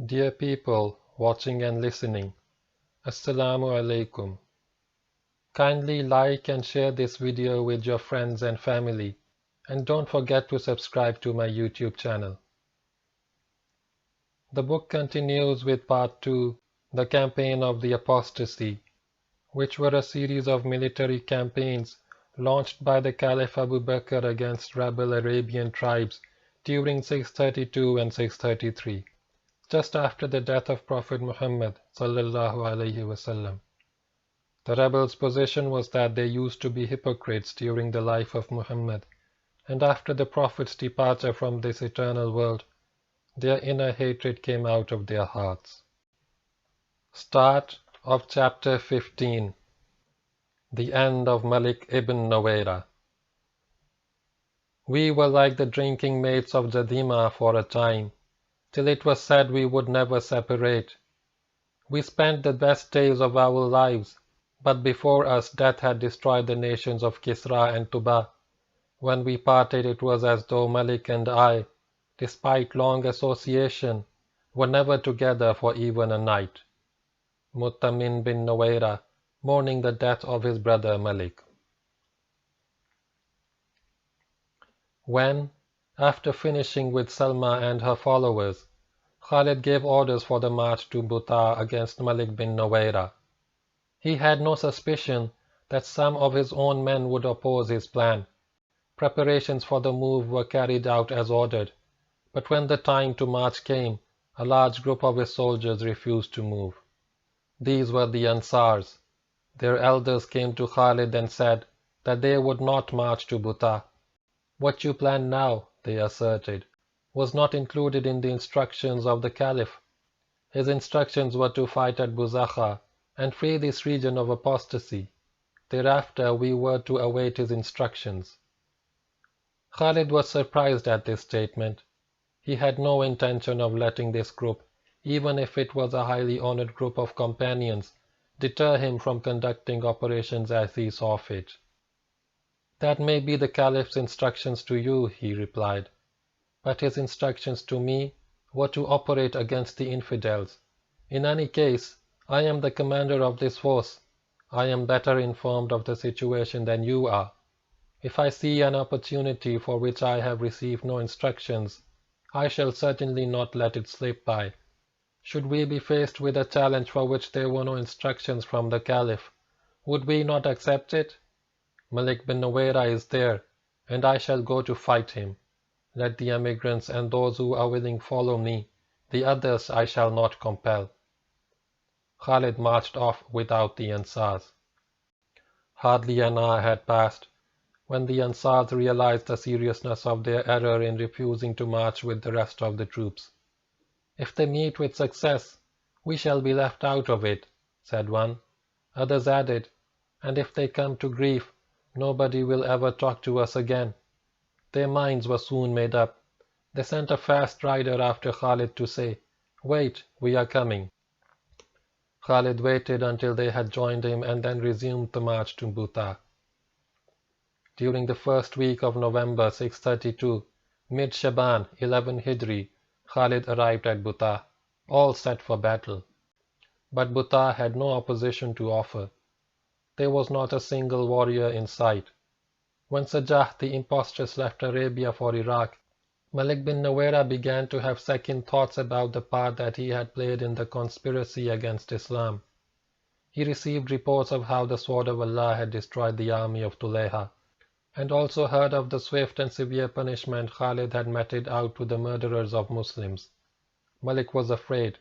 Dear people watching and listening, Assalamu alaikum. Kindly like and share this video with your friends and family, and don't forget to subscribe to my YouTube channel. The book continues with part 2, the campaign of the apostasy, which were a series of military campaigns launched by the Caliph Abu Bakr against rebel Arabian tribes during 632 and 633. Just after the death of Prophet Muhammad sallallahu alaihi wasallam. The rebels' position was that they used to be hypocrites during the life of Muhammad, and after the Prophet's departure from this eternal world, their inner hatred came out of their hearts. Start of Chapter 15. The End of Malik ibn Nawaira. We were like the drinking mates of Jadima for a time, till it was said we would never separate. We spent the best days of our lives, but before us death had destroyed the nations of Kisra and Tuba. When we parted it was as though Malik and I, despite long association, were never together for even a night. Mutamin bin Nawaira, mourning the death of his brother Malik. When, after finishing with Salma and her followers, Khalid gave orders for the march to Mutah against Malik bin Nawaira. He had no suspicion that some of his own men would oppose his plan. Preparations for the move were carried out as ordered, but when the time to march came, a large group of his soldiers refused to move. These were the Ansars. Their elders came to Khalid and said that they would not march to Mutah. What you plan now, they asserted, was not included in the instructions of the Caliph. His instructions were to fight at Buzakha and free this region of apostasy. Thereafter we were to await his instructions. Khalid was surprised at this statement. He had no intention of letting this group, even if it was a highly honored group of companions, deter him from conducting operations as he saw fit. That may be the Caliph's instructions to you, he replied, but his instructions to me were to operate against the infidels. In any case, I am the commander of this force. I am better informed of the situation than you are. If I see an opportunity for which I have received no instructions, I shall certainly not let it slip by. Should we be faced with a challenge for which there were no instructions from the Caliph, would we not accept it? Malik bin Nawaira is there, and I shall go to fight him. Let the emigrants and those who are willing follow me. The others I shall not compel. Khalid marched off without the Ansars. Hardly an hour had passed when the Ansars realized the seriousness of their error in refusing to march with the rest of the troops. If they meet with success, we shall be left out of it, said one. Others added, and if they come to grief, nobody will ever talk to us again. Their minds were soon made up. They sent a fast rider after Khalid to say, "Wait, we are coming." Khalid waited until they had joined him and then resumed the march to Mutah. During the first week of November 632, mid-Shaban 11 Hijri, Khalid arrived at Mutah, all set for battle. But Mutah had no opposition to offer. There was not a single warrior in sight. When Sajah the impostress left Arabia for Iraq, Malik bin Nawaira began to have second thoughts about the part that he had played in the conspiracy against Islam. He received reports of how the swordofallah had destroyed the army of Tulayha, and also heard of the swift and severe punishment Khalid had meted out to the murderers of Muslims. Malik was afraid.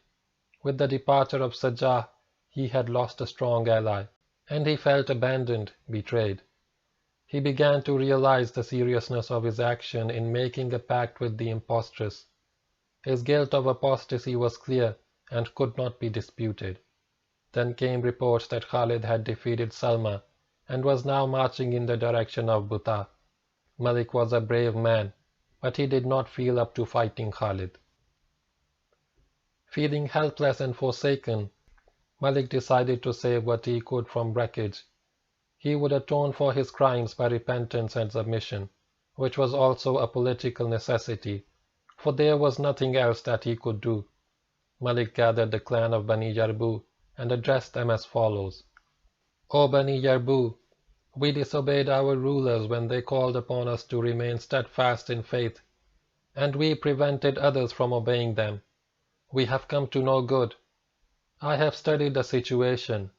With the departure of Sajah, he had lost a strong ally, and he felt abandoned, betrayed. He began to realize the seriousness of his action in making a pact with the impostress. His guilt of apostasy was clear and could not be disputed. Then came reports that Khalid had defeated Salma and was now marching in the direction of Mutah. Malik was a brave man, but he did not feel up to fighting Khalid. Feeling helpless and forsaken, Malik decided to save what he could from wreckage. He would atone for his crimes by repentance and submission, which was also a political necessity, for there was nothing else that he could do. Malik gathered the clan of Bani Yarbu and addressed them as follows. O Bani Yarbu, we disobeyed our rulers when they called upon us to remain steadfast in faith, and we prevented others from obeying them. We have come to no good. I have studied the situation.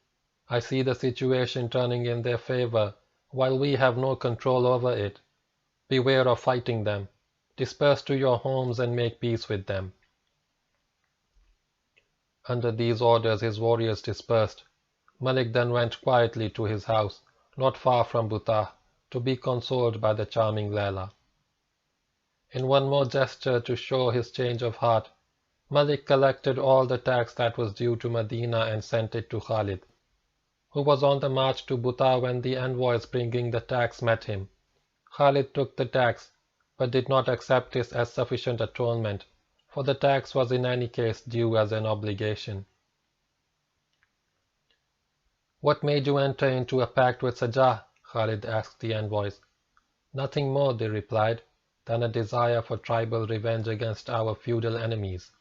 I see the situation turning in their favor, while we have no control over it. Beware of fighting them. Disperse to your homes and make peace with them. Under these orders his warriors dispersed. Malik then went quietly to his house, not far from Mutah, to be consoled by the charming Layla. In one more gesture to show his change of heart, Malik collected all the tax that was due to Medina and sent it to Khalid, who was on the march to Mutah when the envoys bringing the tax met him. Khalid took the tax, but did not accept it as sufficient atonement, for the tax was in any case due as an obligation. What made you enter into a pact with Sajah? Khalid asked the envoys. Nothing more, they replied, than a desire for tribal revenge against our feudal enemies.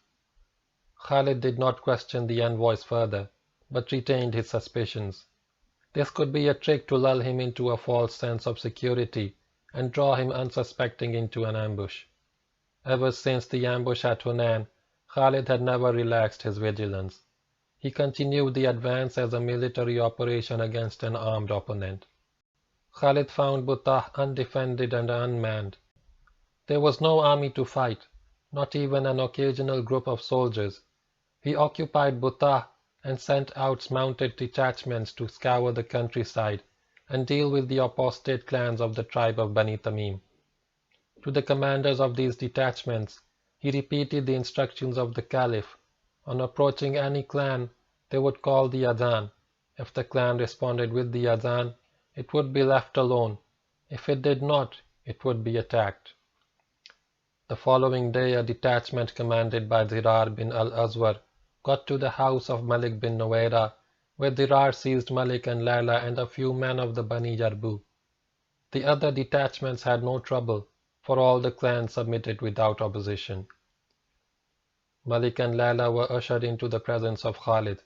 Khalid did not question the envoys further, but retained his suspicions. This could be a trick to lull him into a false sense of security and draw him unsuspecting into an ambush. Ever since the ambush at Hunayn, Khalid had never relaxed his vigilance. He continued the advance as a military operation against an armed opponent. Khalid found Mutah undefended and unmanned. There was no army to fight, not even an occasional group of soldiers. He occupied Mutah and sent out mounted detachments to scour the countryside and deal with the apostate clans of the tribe of Bani Tamim. To the commanders of these detachments, he repeated the instructions of the Caliph. On approaching any clan, they would call the adhan. If the clan responded with the adhan, it would be left alone. If it did not, it would be attacked. The following day, a detachment commanded by Dirar bin al-Azwar got to the house of Malik bin Nawaira, where Dirar seized Malik and Layla and a few men of the Bani Yarbu. The other detachments had no trouble, for all the clans submitted without opposition. Malik and Layla were ushered into the presence of Khalid.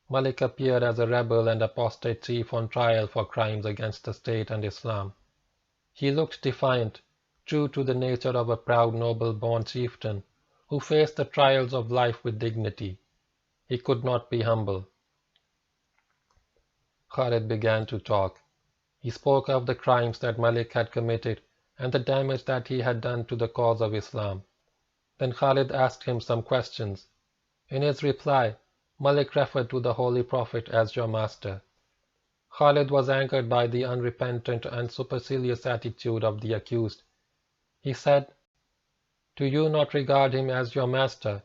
Malik appeared as a rebel and apostate chief on trial for crimes against the state and Islam. He looked defiant, true to the nature of a proud noble-born chieftain who faced the trials of life with dignity. He could not be humble. Khalid began to talk. He spoke of the crimes that Malik had committed and the damage that he had done to the cause of Islam. Then Khalid asked him some questions. In his reply, Malik referred to the Holy Prophet as your master. Khalid was angered by the unrepentant and supercilious attitude of the accused. He said, "Do you not regard him as your master?"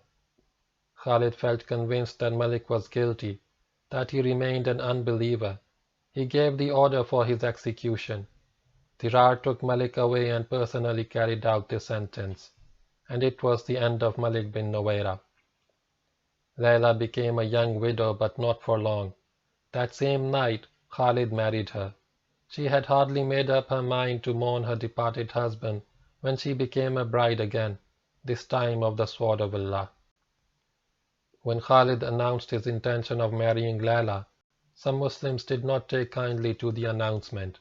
Khalid felt convinced that Malik was guilty, that he remained an unbeliever. He gave the order for his execution. Dirar took Malik away and personally carried out the sentence, and it was the end of Malik bin Nawaira. Layla became a young widow, but not for long. That same night, Khalid married her. She had hardly made up her mind to mourn her departed husband when she became a bride again, this time of the swordofallah. When Khalid announced his intention of marrying Layla, some Muslims did not take kindly to the announcement.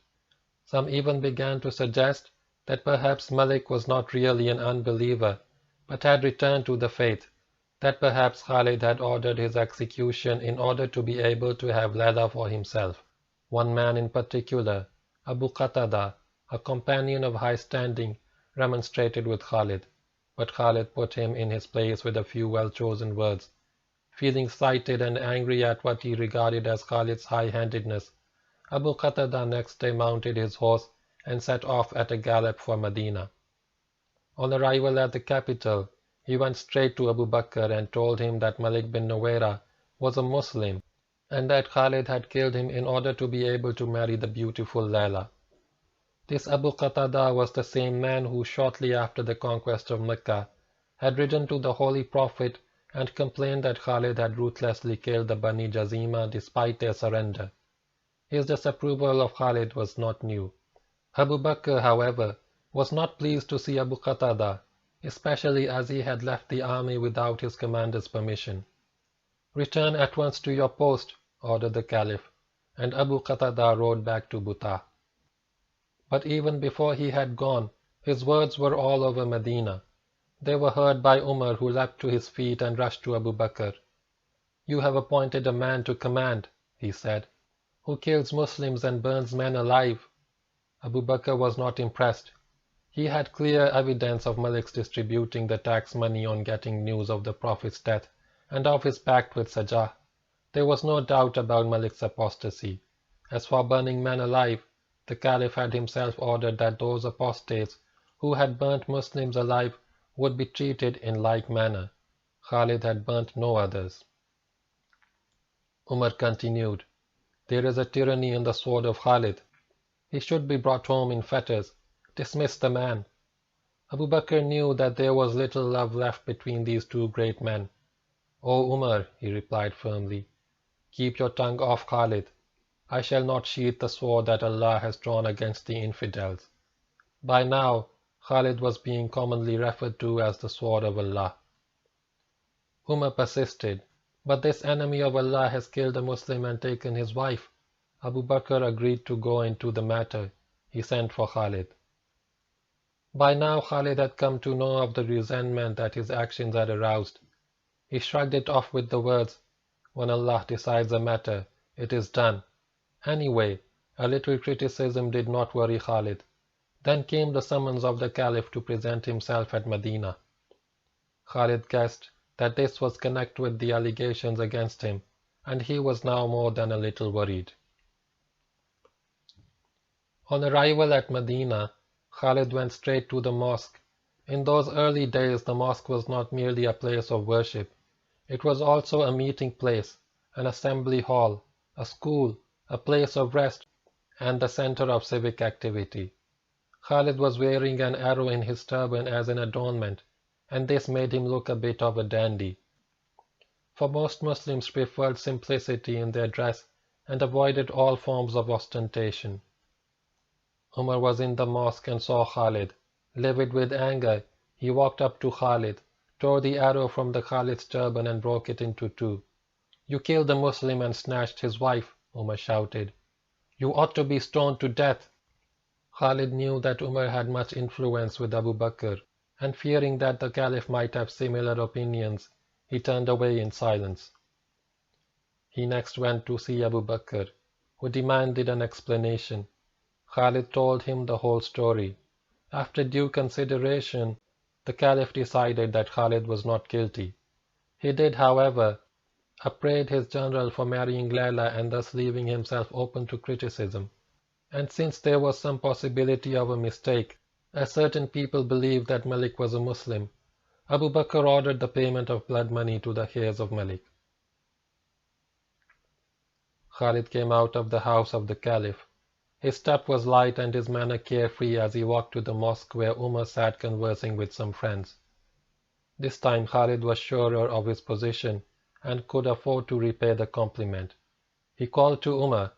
Some even began to suggest that perhaps Malik was not really an unbeliever, but had returned to the faith, that perhaps Khalid had ordered his execution in order to be able to have Layla for himself. One man in particular, Abu Qatada, a companion of high standing, remonstrated with Khalid, but Khalid put him in his place with a few well-chosen words. Feeling slighted and angry at what he regarded as Khalid's high-handedness, Abu Qatada next day mounted his horse and set off at a gallop for Medina. On arrival at the capital, he went straight to Abu Bakr and told him that Malik bin Nawaira was a Muslim and that Khalid had killed him in order to be able to marry the beautiful Layla. This Abu Qatada was the same man who, shortly after the conquest of Mecca, had ridden to the Holy Prophet and complained that Khalid had ruthlessly killed the Bani Jazima despite their surrender. His disapproval of Khalid was not new. Abu Bakr, however, was not pleased to see Abu Qatada, especially as he had left the army without his commander's permission. "Return at once to your post," ordered the Caliph, and Abu Qatada rode back to Mutah. But even before he had gone, his words were all over Medina. They were heard by Umar, who leapt to his feet and rushed to Abu Bakr. "You have appointed a man to command," he said, "who kills Muslims and burns men alive." Abu Bakr was not impressed. He had clear evidence of Malik's distributing the tax money on getting news of the Prophet's death and of his pact with Sajah. There was no doubt about Malik's apostasy. As for burning men alive, the Caliph had himself ordered that those apostates who had burnt Muslims alive would be treated in like manner. Khalid had burnt no others. Umar continued, "There is a tyranny in the sword of Khalid. He should be brought home in fetters. Dismiss the man." Abu Bakr knew that there was little love left between these two great men. "O Umar," he replied firmly, "keep your tongue off Khalid. I shall not sheathe the sword that Allah has drawn against the infidels." By now, Khalid was being commonly referred to as the sword of Allah. Umar persisted, "But this enemy of Allah has killed a Muslim and taken his wife." Abu Bakr agreed to go into the matter. He sent for Khalid. By now Khalid had come to know of the resentment that his actions had aroused. He shrugged it off with the words, "When Allah decides a matter, it is done." Anyway, a little criticism did not worry Khalid. Then came the summons of the Caliph to present himself at Medina. Khalid guessed that this was connected with the allegations against him, and he was now more than a little worried. On arrival at Medina, Khalid went straight to the mosque. In those early days, the mosque was not merely a place of worship. It was also a meeting place, an assembly hall, a school, a place of rest, and the center of civic activity. Khalid was wearing an arrow in his turban as an adornment, and this made him look a bit of a dandy. For most Muslims preferred simplicity in their dress and avoided all forms of ostentation. Umar was in the mosque and saw Khalid. Livid with anger, he walked up to Khalid, tore the arrow from the Khalid's turban and broke it into two. "You killed a Muslim and snatched his wife," Umar shouted. "You ought to be stoned to death." Khalid knew that Umar had much influence with Abu Bakr, and fearing that the Caliph might have similar opinions, he turned away in silence. He next went to see Abu Bakr, who demanded an explanation. Khalid told him the whole story. After due consideration, the Caliph decided that Khalid was not guilty. He did, however, upbraid his general for marrying Layla and thus leaving himself open to criticism. And since there was some possibility of a mistake, as certain people believed that Malik was a Muslim, Abu Bakr ordered the payment of blood money to the heirs of Malik. Khalid came out of the house of the Caliph. His step was light and his manner carefree as he walked to the mosque where Umar sat conversing with some friends. This time Khalid was surer of his position and could afford to repay the compliment. He called to Umar,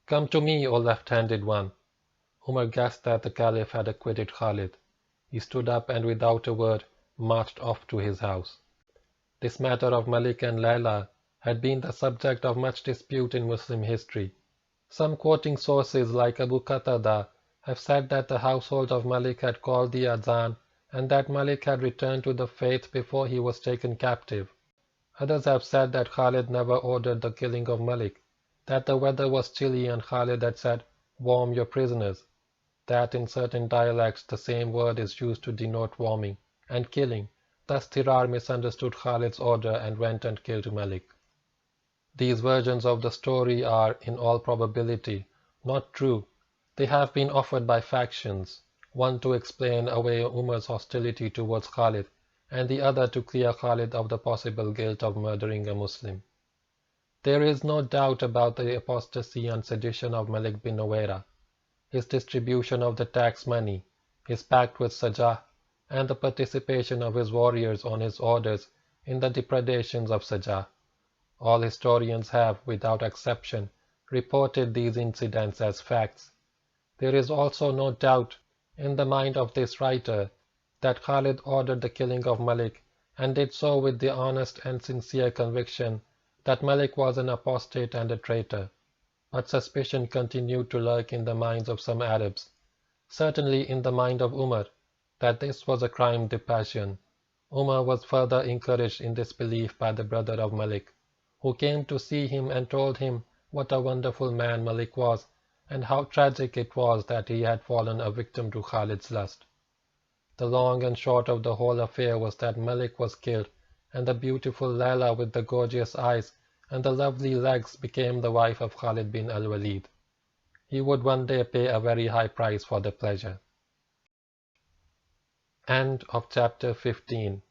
"Come to me, O left-handed one." Umar guessed that the Caliph had acquitted Khalid. He stood up and without a word marched off to his house. This matter of Malik and Layla had been the subject of much dispute in Muslim history. Some quoting sources like Abu Qatada have said that the household of Malik had called the adhan and that Malik had returned to the faith before he was taken captive. Others have said that Khalid never ordered the killing of Malik, that the weather was chilly and Khalid had said, "Warm your prisoners," that in certain dialects the same word is used to denote warming and killing. Thus Tirar misunderstood Khalid's order and went and killed Malik. These versions of the story are, in all probability, not true. They have been offered by factions, one to explain away Umar's hostility towards Khalid, and the other to clear Khalid of the possible guilt of murdering a Muslim. There is no doubt about the apostasy and sedition of Malik bin Nawaira, his distribution of the tax money, his pact with Sajah, and the participation of his warriors on his orders in the depredations of Sajah. All historians have, without exception, reported these incidents as facts. There is also no doubt in the mind of this writer that Khalid ordered the killing of Malik and did so with the honest and sincere conviction that Malik was an apostate and a traitor, but suspicion continued to lurk in the minds of some Arabs, certainly in the mind of Umar, that this was a crime de passion. Umar was further encouraged in this belief by the brother of Malik, who came to see him and told him what a wonderful man Malik was, and how tragic it was that he had fallen a victim to Khalid's lust. The long and short of the whole affair was that Malik was killed, and the beautiful Layla with the gorgeous eyes and the lovely legs became the wife of Khalid bin Al-Waleed. He would one day pay a very high price for the pleasure. End of chapter 15.